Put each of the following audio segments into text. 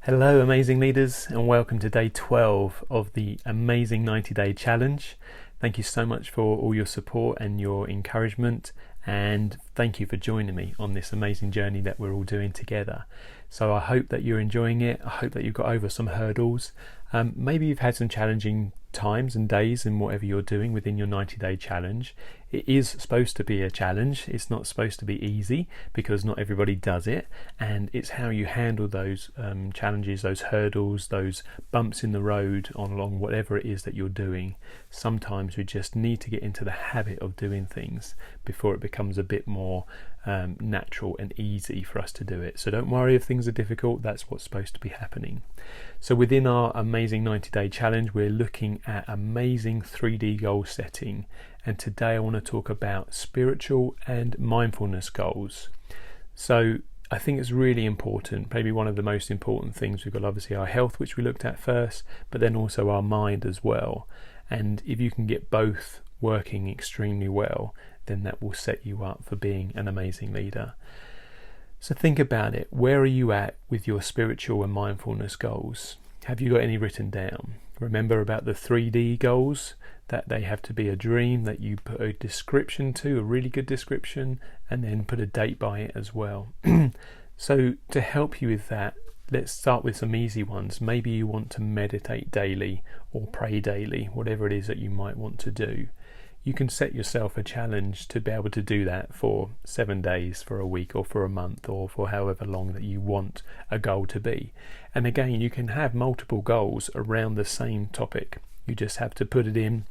Hello, amazing leaders, and welcome to day 12 of the amazing 90-day challenge. Thank you so much for all your support and your encouragement, and thank you for joining me on this amazing journey that we're all doing together. So I hope that you're enjoying it. I hope that you've got over some hurdles. Maybe you've had some challenging times and days in whatever you're doing within your 90-day challenge. It is supposed to be a challenge. It's not supposed to be easy because not everybody does it, and it's how you handle those challenges, those hurdles, those bumps in the road along whatever it is that you're doing. Sometimes we just need to get into the habit of doing things before it becomes a bit more natural and easy for us to do it. So don't worry if things are difficult. That's what's supposed to be happening. So within our amazing 90-day challenge, we're looking at amazing 3D goal setting, and today I want to talk about spiritual and mindfulness goals. So I think it's really important, maybe one of the most important things. We've got obviously our health, which we looked at first, but then also our mind as well. And if you can get both working extremely well, then that will set you up for being an amazing leader. So think about it. Where are you at with your spiritual and mindfulness goals? Have you got any written down? Remember about the 3D goals, that they have to be a dream that you put a description to, a really good description, and then put a date by it as well. So to help you with that, let's start with some easy ones. Maybe you want to meditate daily or pray daily, whatever it is that you might want to do. You can set yourself a challenge to be able to do that for 7 days, for a week, or for a month, or for however long that you want a goal to be. And again, you can have multiple goals around the same topic. You just have to put it in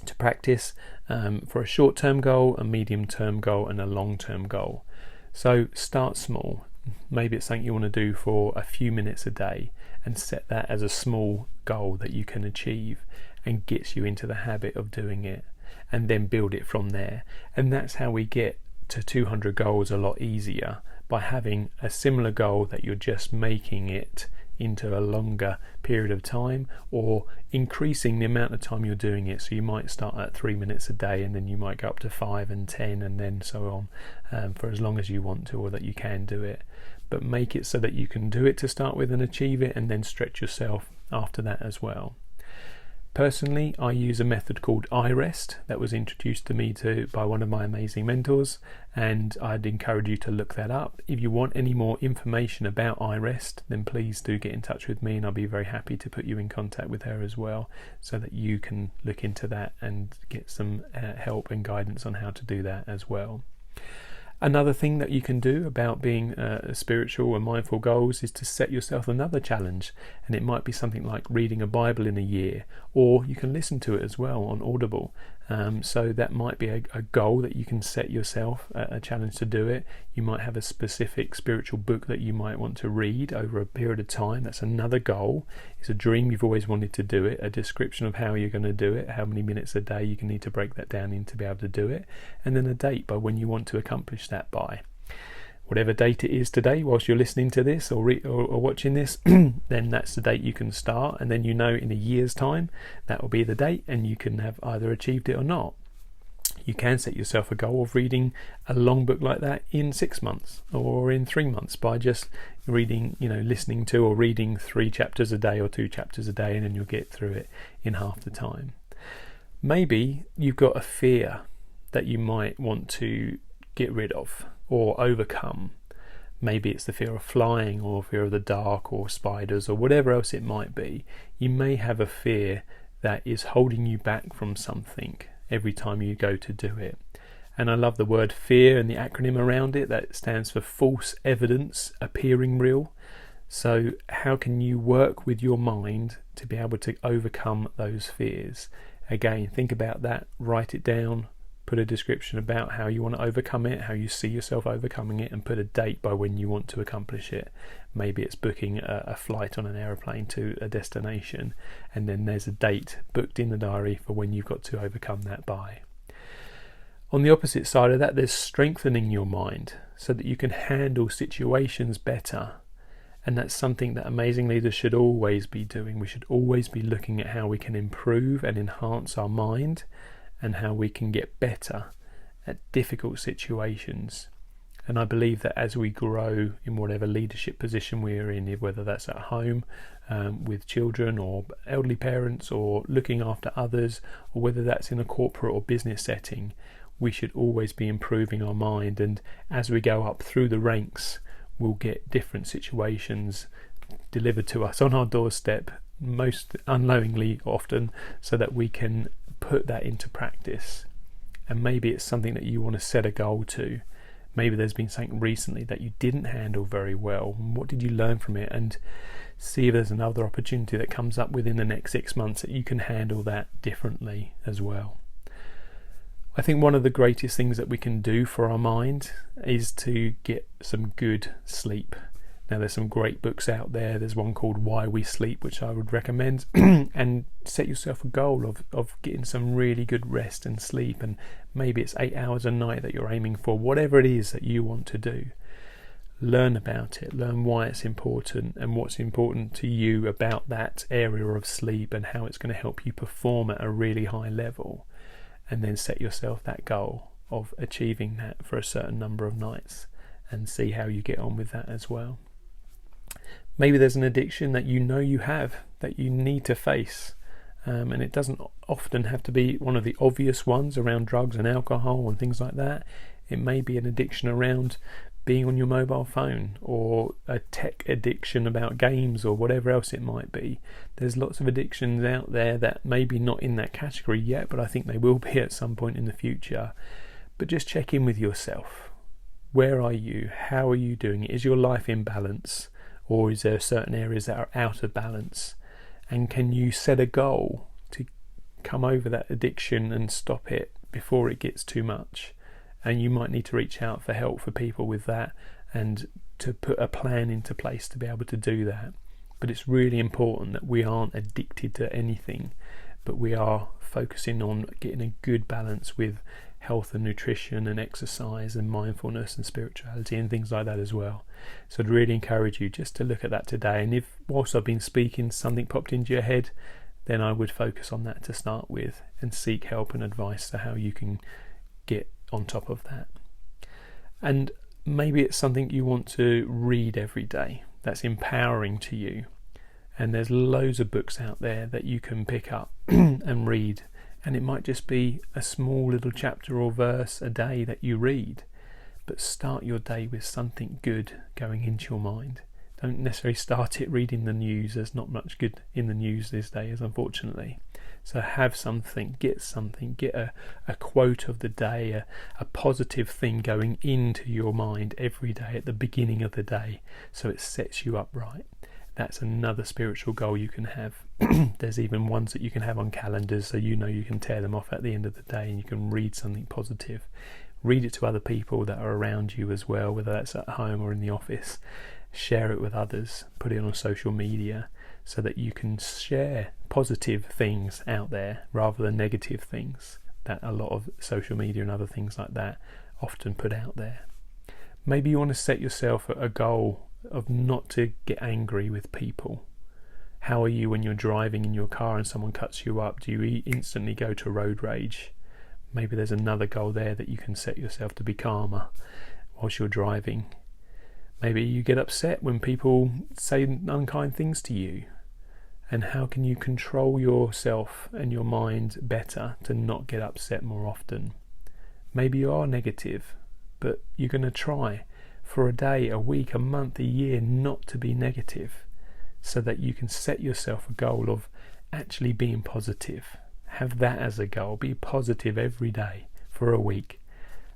to practice for a short-term goal, a medium-term goal, and a long-term goal. So start small. Maybe it's something you want to do for a few minutes a day, and set that as a small goal that you can achieve and gets you into the habit of doing it, and then build it from there. And that's how we get to 200 goals a lot easier, by having a similar goal that you're just making it into a longer period of time, or increasing the amount of time you're doing it. So you might start at 3 minutes a day, and then you might go up to 5 and 10, and then so on, for as long as you want to, or that you can do it. But make it so that you can do it to start with and achieve it, and then stretch yourself after that as well. Personally, I use a method called iRest that was introduced to me by one of my amazing mentors, and I'd encourage you to look that up. If you want any more information about iRest, then please do get in touch with me, and I'll be very happy to put you in contact with her as well, so that you can look into that and get some help and guidance on how to do that as well. Another thing that you can do about being spiritual and mindful goals is to set yourself another challenge, and it might be something like reading a Bible in a year, or you can listen to it as well on Audible. So that might be a goal that you can set yourself, a challenge to do it. You might have a specific spiritual book that you might want to read over a period of time. That's another goal. It's a dream you've always wanted to do it, a description of how you're going to do it, how many minutes a day you can need to break that down in to be able to do it, and then a date by when you want to accomplish that by. Whatever date it is today, whilst you're listening to this or watching this, then that's the date you can start, and then you know in a year's time that will be the date, and you can have either achieved it or not. You can set yourself a goal of reading a long book like that in 6 months or in 3 months by just reading, listening to or reading 3 chapters a day or 2 chapters a day, and then you'll get through it in half the time. Maybe you've got a fear that you might want to get rid of or overcome. Maybe it's the fear of flying, or fear of the dark, or spiders, or whatever else it might be. You may have a fear that is holding you back from something every time you go to do it. And I love the word fear and the acronym around it that stands for false evidence appearing real. So how can you work with your mind to be able to overcome those fears? Again, think about that, write it down, put a description about how you want to overcome it, how you see yourself overcoming it, and put a date by when you want to accomplish it. Maybe it's booking a flight on an aeroplane to a destination, and then there's a date booked in the diary for when you've got to overcome that by. On the opposite side of that, there's strengthening your mind so that you can handle situations better. And that's something that amazing leaders should always be doing. We should always be looking at how we can improve and enhance our mind, and how we can get better at difficult situations. And I believe that as we grow in whatever leadership position we're in, whether that's at home with children or elderly parents or looking after others, or whether that's in a corporate or business setting, we should always be improving our mind. And as we go up through the ranks, we'll get different situations delivered to us on our doorstep, most unknowingly often, so that we can put that into practice. And maybe it's something that you want to set a goal to. Maybe there's been something recently that you didn't handle very well. What did you learn from it? And see if there's another opportunity that comes up within the next 6 months that you can handle that differently as well. I think one of the greatest things that we can do for our mind is to get some good sleep. Now, there's some great books out there. There's one called Why We Sleep, which I would recommend. And set yourself a goal of getting some really good rest and sleep. And maybe it's 8 hours a night that you're aiming for. Whatever it is that you want to do, learn about it. Learn why it's important and what's important to you about that area of sleep and how it's going to help you perform at a really high level. And then set yourself that goal of achieving that for a certain number of nights and see how you get on with that as well. Maybe there's an addiction that you have that you need to face, and it doesn't often have to be one of the obvious ones around drugs and alcohol and things like that. It may be an addiction around being on your mobile phone, or a tech addiction about games, or whatever else it might be. There's lots of addictions out there that maybe not in that category yet, but I think they will be at some point in the future. But just check in with yourself. Where are you? How are you doing? Is your life in balance? Or is there certain areas that are out of balance? And can you set a goal to come over that addiction and stop it before it gets too much? And you might need to reach out for help for people with that and to put a plan into place to be able to do that. But it's really important that we aren't addicted to anything, but we are focusing on getting a good balance with health and nutrition and exercise and mindfulness and spirituality and things like that as well. So I'd really encourage you just to look at that today. And if whilst I've been speaking something popped into your head, then I would focus on that to start with and seek help and advice to how you can get on top of that. And maybe it's something you want to read every day that's empowering to you. And there's loads of books out there that you can pick up and read. And it might just be a small little chapter or verse a day that you read. But start your day with something good going into your mind. Don't necessarily start it reading the news. There's not much good in the news these days, unfortunately. So have something, get a quote of the day, a positive thing going into your mind every day at the beginning of the day, so it sets you up right. That's another spiritual goal you can have. There's even ones that you can have on calendars, so you know you can tear them off at the end of the day and you can read something positive. Read it to other people that are around you as well, whether that's at home or in the office. Share it with others, put it on social media so that you can share positive things out there rather than negative things that a lot of social media and other things like that often put out there. Maybe you want to set yourself a goal of not to get angry with people. How are you when you're driving in your car and someone cuts you up? Do you instantly go to road rage? Maybe there's another goal there that you can set yourself to be calmer whilst you're driving. Maybe you get upset when people say unkind things to you. And how can you control yourself and your mind better to not get upset more often? Maybe you are negative, but you're going to try for a day, a week, a month, a year not to be negative, so that you can set yourself a goal of actually being positive. Have that as a goal. Be positive every day for a week,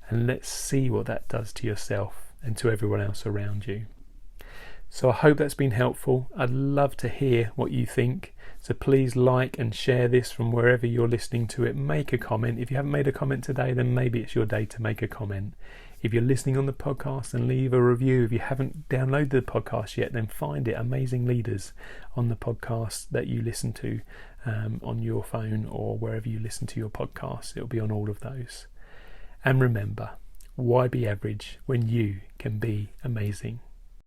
and let's see what that does to yourself and to everyone else around you. So I hope that's been helpful. I'd love to hear what you think. So please like and share this from wherever you're listening to it. Make a comment. If you haven't made a comment today, then maybe it's your day to make a comment. If you're listening on the podcast, then leave a review. If you haven't downloaded the podcast yet, then find it, Amazing Leaders, on the podcast that you listen to on your phone or wherever you listen to your podcasts. It'll be on all of those. And remember, why be average when you can be amazing?